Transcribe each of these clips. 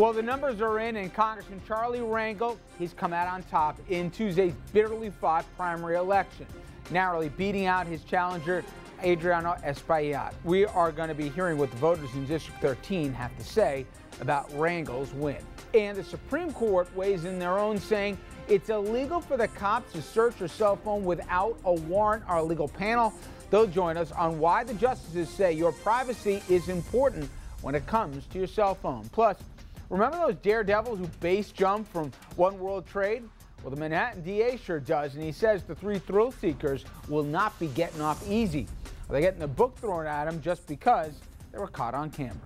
Well, the numbers are in, and Congressman Charlie Rangel, he's come out on top in Tuesday's bitterly fought primary election, narrowly beating out his challenger, Adriano Espaillat. We are going to be hearing what the voters in District 13 have to say about Rangel's win. And the Supreme Court weighs in their own, saying it's illegal for the cops to search your cell phone without a warrant. Our legal panel, they'll join us on why the justices say your privacy is important when it comes to your cell phone. Plus, remember those daredevils who base jump from One World Trade? Well, the Manhattan DA sure does, and he says the three thrill seekers will not be getting off easy. They're getting the book thrown at them just because they were caught on camera.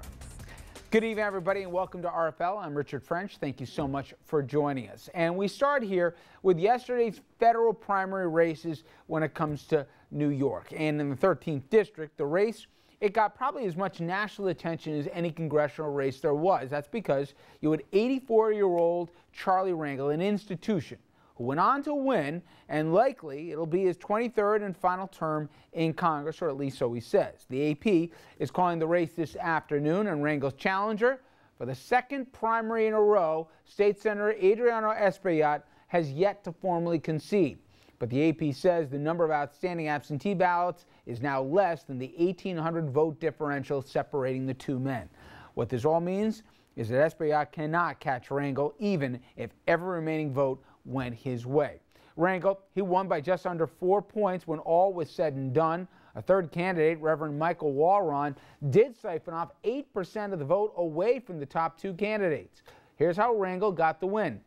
Good evening, everybody, and welcome to RFL. I'm Richard French. Thank you so much for joining us. And we start here with yesterday's federal primary races when it comes to New York. And in the 13th district, the race, it got probably as much national attention as any congressional race there was. That's because you had 84-year-old Charlie Rangel, an institution, who went on to win, and likely it'll be his 23rd and final term in Congress, or at least so he says. The AP is calling the race this afternoon, and Rangel's challenger for the second primary in a row, State Senator Adriano Espaillat, has yet to formally concede. But the AP says the number of outstanding absentee ballots is now less than the 1,800 vote differential separating the two men. What this all means is that Espaillat cannot catch Rangel, even if every remaining vote went his way. Rangel, he won by just under 4 points when all was said and done. A third candidate, Reverend Michael Walron, did siphon off 8% of the vote away from the top two candidates. Here's how Rangel got the win.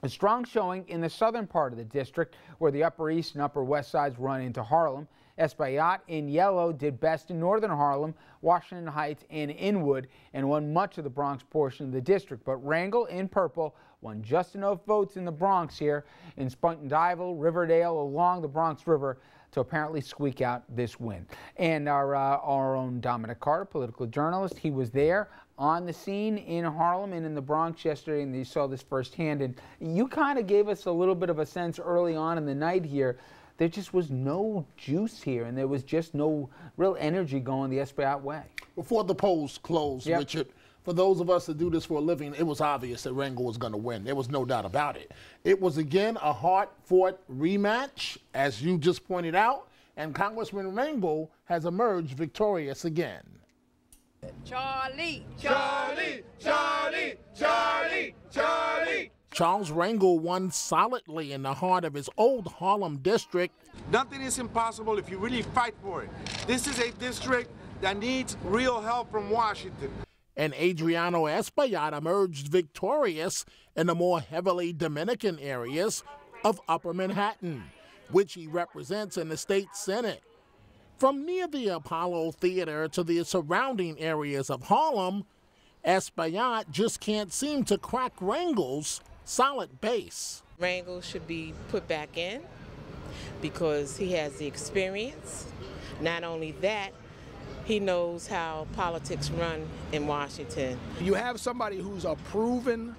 A strong showing in the southern part of the district, where the Upper East and Upper West sides run into Harlem. Espaillat in yellow did best in northern Harlem, Washington Heights, and Inwood, and won much of the Bronx portion of the district. But Rangel in purple won just enough votes in the Bronx here, in Spunton-Dyville, Riverdale, along the Bronx River, to apparently squeak out this win. And our own Dominic Carter, political journalist, he was there on the scene in Harlem and in the Bronx yesterday, and you saw this firsthand. And you kind of gave us a little bit of a sense early on in the night here. There just was no juice here, and there was just no real energy going the Espaillat way. Before the polls closed, yep, Richard, for those of us that do this for a living, it was obvious that Rangel was going to win. There was no doubt about it. It was, again, a hard-fought rematch, as you just pointed out, and Congressman Rangel has emerged victorious again. Charlie, Charlie, Charlie, Charlie, Charlie. Charles Rangel won solidly in the heart of his old Harlem district. Nothing is impossible if you really fight for it. This is a district that needs real help from Washington. And Adriano Espaillat emerged victorious in the more heavily Dominican areas of Upper Manhattan, which he represents in the state Senate. From near the Apollo Theater to the surrounding areas of Harlem, Espaillat just can't seem to crack Rangel's solid base. Rangel should be put back in because he has the experience. Not only that, he knows how politics run in Washington. You have somebody who's a proven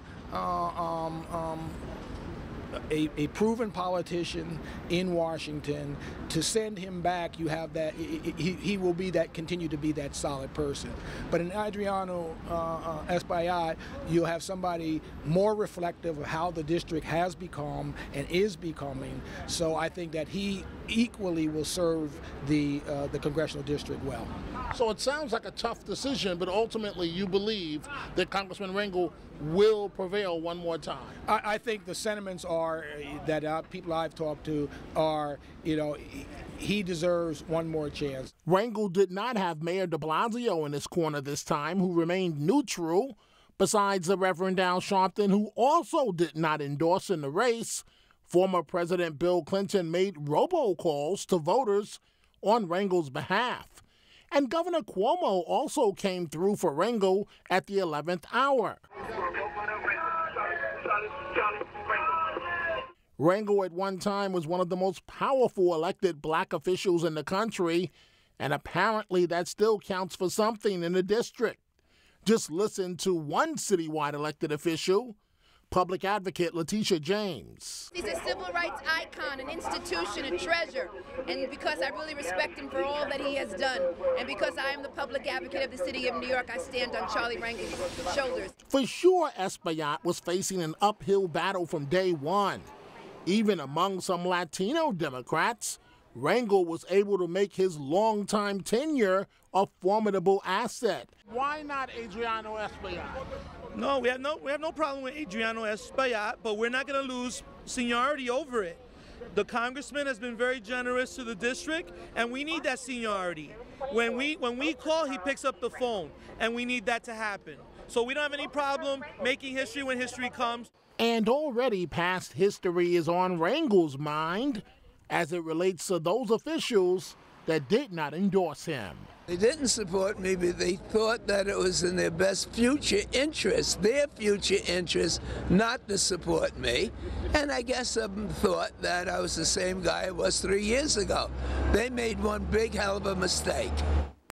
a proven politician in Washington. To send him back, you have that, he will be that, continue to be that solid person. But in Adriano Espaillat, you'll have somebody more reflective of how the district has become and is becoming. So I think that he equally will serve the congressional district well. So it sounds like a tough decision, but ultimately you believe that Congressman Rangel will prevail one more time. I think the sentiments are that people I've talked to are, he deserves one more chance. Rangel did not have Mayor de Blasio in his corner this time, who remained neutral. Besides the Reverend Al Sharpton, who also did not endorse in the race, former President Bill Clinton made robocalls to voters on Rangel's behalf. And Governor Cuomo also came through for Rangel at the 11th hour. Rangel at one time was one of the most powerful elected black officials in the country, and apparently that still counts for something in the district. Just listen to one citywide elected official Public Advocate Letitia James. He's a civil rights icon, an institution, a treasure. And because I really respect him for all that he has done, and because I am the public advocate of the city of New York, I stand on Charlie Rangel's shoulders. For sure, Espaillat was facing an uphill battle from day one. Even among some Latino Democrats, Rangel was able to make his longtime tenure a formidable asset. Why not Adriano Espaillat? No, we have no problem with Adriano Espaillat, but we're not going to lose seniority over it. The congressman has been very generous to the district, and we need that seniority. When we call, he picks up the phone, and we need that to happen. So we don't have any problem making history when history comes. And already past history is on Rangel's mind as it relates to those officials that did not endorse him. They didn't support me, but they thought that it was in their best future interest, their future interest, not to support me. And I guess some thought that I was the same guy I was 3 years ago. They made one big hell of a mistake.